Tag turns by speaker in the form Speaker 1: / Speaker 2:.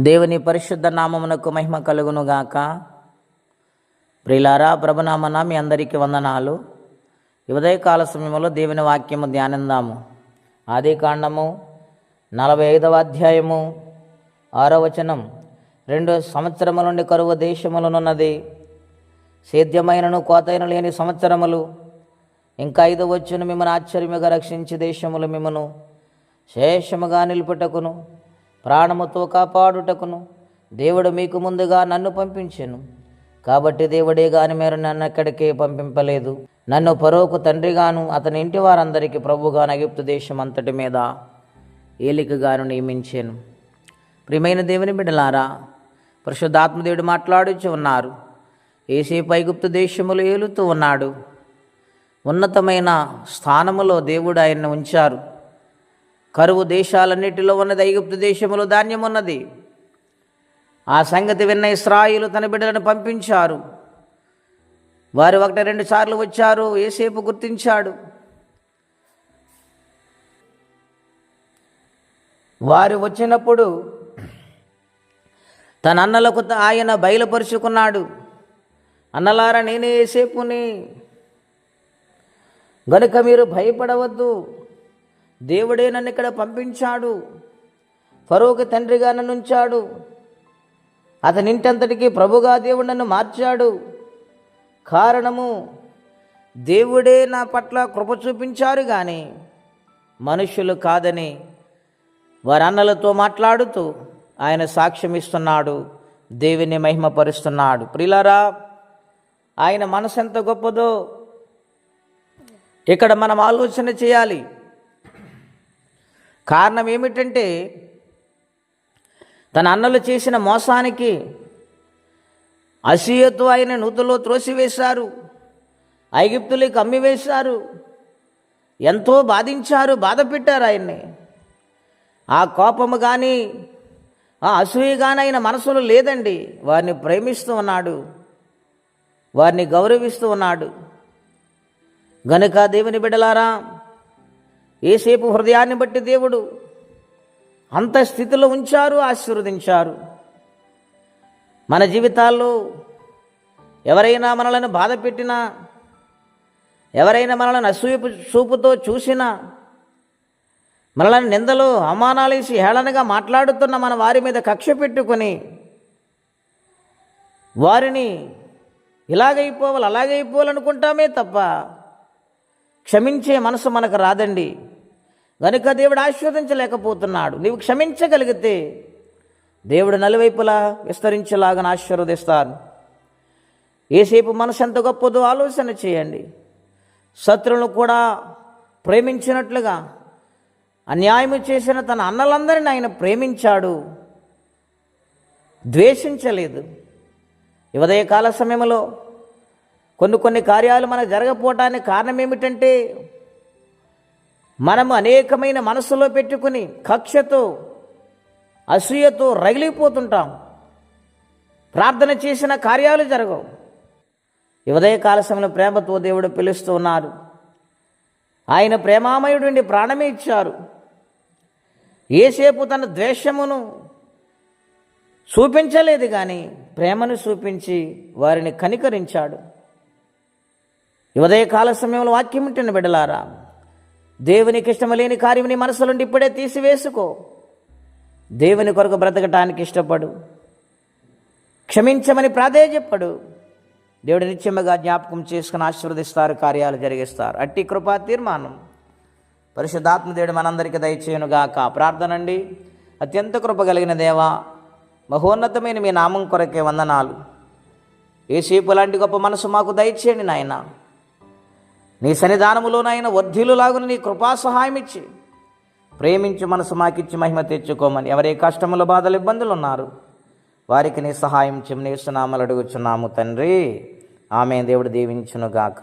Speaker 1: దేవుని పరిశుద్ధ నామమునకు మహిమ కలుగునుగాక. ప్రియులారా, ప్రభునామన మీ అందరికీ వందనాలు. ఉదయకాల సమయంలో దేవుని వాక్యము ధ్యానిందాము. ఆదికాండము 45వ అధ్యాయము 6వ వచనం. 2 సంవత్సరముల నుండి కరువు దేశములనున్నది, సేద్యమైనను కోతైన లేని సంవత్సరములు. ఇంకా 5 వచ్చును, మిమ్మను ఆశ్చర్యముగా రక్షించి దేశములు మిమ్మను శేషముగా నిలుపుటకును ప్రాణముతో కాపాడుటకును దేవుడు మీకు ముందుగా నన్ను పంపించెను. కాబట్టి దేవుడే గాని మీరు నన్ను ఎక్కడికి పంపింపలేదు. నన్ను ఫరోకు తండ్రిగాను అతని ఇంటి వారందరికీ ప్రభుగాను ఐగుప్తు దేశం అంతటి మీద ఏలికగాను నియమించాను. ప్రియమైన దేవుని బిడ్డలారా, పరిశుద్ధాత్మదేవుడు మాట్లాడుచు ఉన్నారు. యేసేపు ఐగుప్తు దేశములు ఏలుతూ ఉన్నాడు. ఉన్నతమైన స్థానములో దేవుడు ఆయన్ని ఉంచారు. కరువు దేశాలన్నిటిలో ఉన్నది ఐగుప్తు దేశములో ధాన్యం ఉన్నది. ఆ సంగతి విన్న ఇశ్రాయేలు తన బిడ్డలను పంపించారు. వారు 1-2 సార్లు వచ్చారు. యేసేపు గుర్తించాడు. వారు వచ్చినప్పుడు తన అన్నలకు ఆయన బయలుపరుచుకున్నాడు. అన్నలారా, నేనే యేసేపుని, గనుక మీరు భయపడవద్దు. దేవుడే నన్ను ఇక్కడ పంపించాడు. ఫరోకు తండ్రిగా నన్ను ఉంచాడు. అతని ఇంటంతటికి ప్రభుగా దేవుడు నన్ను మార్చాడు. కారణము, దేవుడే నా పట్ల కృప చూపించారు కానీ మనుషులు కాదని వారి అన్నలతో మాట్లాడుతూ ఆయన సాక్ష్యం ఇస్తున్నాడు. దేవుని మహిమపరుస్తున్నాడు. ప్రియులారా, ఆయన మనసు ఎంత గొప్పదో ఇక్కడ మనం ఆలోచన చేయాలి. కారణం ఏమిటంటే, తన అన్నలు చేసిన మోసానికి అసూయతో ఆయన నూతులో త్రోసివేశారు. ఐగుప్తులకు అమ్మివేశారు. ఎంతో బాధించారు, బాధ పెట్టారు ఆయన్ని. ఆ కోపము కానీ ఆ అసూయ కానీ ఆయన మనసులో లేదండి. వారిని ప్రేమిస్తూ ఉన్నాడు, వారిని గౌరవిస్తూ ఉన్నాడు. గనుక దేవుని బిడ్డలారా, యేసేపు హృదయాన్ని బట్టి దేవుడు అంత స్థితిలో ఉంచారు, ఆశీర్వదించారు. మన జీవితాల్లో ఎవరైనా మనలను బాధ పెట్టినా, ఎవరైనా మనలను అసూయపు చూపుతో చూసినా, మనల్ని నిందలు అవమానాలేసి హేళనగా మాట్లాడుతున్న మన వారి మీద కక్ష పెట్టుకొని వారిని ఇలాగైపోవాలి అలాగైపోవాలనుకుంటామే తప్ప క్షమించే మనసు మనకు రాదండి. గనుక దేవుడు ఆశీర్వదించలేకపోతున్నాడు. నీవు క్షమించగలిగితే దేవుడు నలువైపులా విస్తరించేలాగా ఆశీర్వదిస్తాను. యేసేపు మనసు ఎంత గొప్పదో ఆలోచన చేయండి. శత్రువులను కూడా ప్రేమించినట్లుగా అన్యాయము చేసిన తన అన్నలందరినీ ఆయన ప్రేమించాడు, ద్వేషించలేదు. ఈ ఉదయకాల సమయంలో కొన్ని కార్యాలు మనకు జరగకపోవటానికి కారణం ఏమిటంటే, మనము అనేకమైన మనసులో పెట్టుకుని కక్షతో అసూయతో రగిలిపోతుంటాం. ప్రార్థన చేసిన కార్యాలు జరగవు. ఈ ఉదయకాల సమయంలో ప్రేమతో దేవుడు పిలుస్తూ ఉన్నారు. ఆయన ప్రేమామయుడు నుండి ప్రాణమే ఇచ్చారు. యేసేపు తన ద్వేషమును చూపించలేదు కానీ ప్రేమను చూపించి వారిని కనికరించాడు. ఈ ఉదయకాల సమయంలో వాక్యం ఉంటున్న బిడ్డలారా, దేవునికి ఇష్టం లేని కార్యం నీ మనసు నుండి ఇప్పుడే తీసివేసుకో. దేవుని కొరకు బ్రతకటానికి ఇష్టపడు. క్షమించమని ప్రాధేయపడు. దేవుడు నిత్యముగా జ్ఞాపకం చేసుకుని ఆశీర్వదిస్తారు, కార్యాలు జరిగిస్తారు. అట్టి కృపా తీర్మానం పరిశుద్ధాత్మ దేవుడు మనందరికీ దయచేయునుగాక. ప్రార్థన అండి. అత్యంత కృప కలిగిన దేవా, మహోన్నతమైన మీ నామం కొరకే వందనాలు. యేసేపు లాంటి గొప్ప మనసు మాకు దయచేయండి నాయన. నీ సన్నిధానములోనైనా వర్ధిల్లులాగున నీ కృపా సహాయం ఇచ్చి ప్రేమించి మనసు మాకిచ్చి మహిమ తెచ్చుకోమని. ఎవరే కష్టములు, బాధలు, ఇబ్బందులు ఉన్నారు వారికి నీ సహాయం చెమ్నేస్తున్నామని అడుగుచున్నాము తండ్రి. ఆమె దేవుడు దీవించునుగాక.